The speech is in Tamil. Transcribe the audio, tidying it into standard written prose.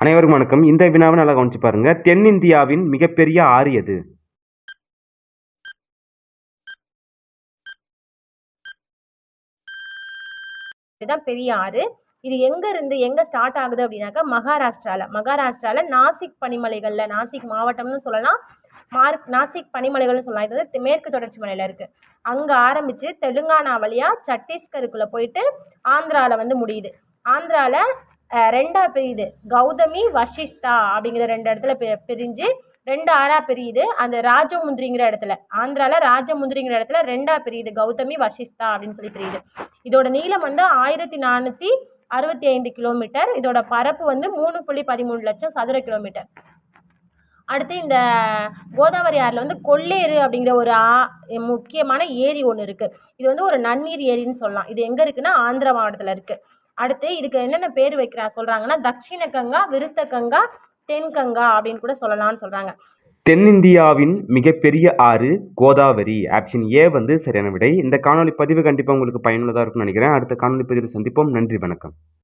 அனைவருக்கும் வணக்கம். இந்த வினாவை நல்லா கவனிச்சு பாருங்க. தென்னிந்தியாவின் மிகப்பெரிய ஆறு எது? இதுதான் பெரிய ஆறு. இது எங்க ஸ்டார்ட் ஆகுது அப்படின்னாக்கா மகாராஷ்டிரால நாசிக் பனிமலைகள்ல, நாசிக் மாவட்டம்னு சொல்லலாம், நாசிக் பனிமலைகள்னு சொல்லலாம். இது வந்து மேற்கு தொடர்ச்சி மலையில இருக்கு. அங்க ஆரம்பிச்சு தெலுங்கானா வழியா சத்தீஸ்கருக்குள்ள போயிட்டு ஆந்திரால வந்து முடியுது. ஆந்திரால ரெண்டா பிரியுது. கௌதமி, வசிஷ்தா அப்படிங்கிற 2 இடத்துல பிரிஞ்சு 2 ஆறா பிரியுது. அந்த ராஜமுந்திரிங்கிற இடத்துல, ஆந்திரால ராஜமுந்திரிங்கிற இடத்துல 2ஆ பிரியுது. கௌதமி, வசிஷ்தா அப்படின்னு சொல்லி பிரியுது. இதோட நீளம் வந்து 1465 கிலோமீட்டர். இதோட பரப்பு வந்து 3.13 லட்சம் சதுர கிலோமீட்டர். அடுத்து இந்த கோதாவரி ஆறில் வந்து கொள்ளேறு அப்படிங்கிற ஒரு முக்கியமான ஏரி ஒன்று இருக்குது. இது வந்து ஒரு நன்னீர் ஏரின்னு சொல்லலாம். இது எங்கே இருக்குன்னா ஆந்திரா மாவட்டத்தில் இருக்குது. அடுத்து இதுக்கு என்னென்ன பேர் சொல்கிறாங்கன்னா தட்சிண கங்கா, விருத்த கங்கா, தென்கங்கா அப்படின்னு கூட சொல்லலாம்னு சொல்கிறாங்க. தென்னிந்தியாவின் மிகப்பெரிய ஆறு கோதாவரி. ஆப்ஷன் ஏ வந்து சரியான விடை. இந்த காணொலி பதிவு கண்டிப்பாக உங்களுக்கு பயனுள்ளதாக இருக்கும்னு நினைக்கிறேன். அடுத்த காணொலி பதிவில் சந்திப்போம். நன்றி, வணக்கம்.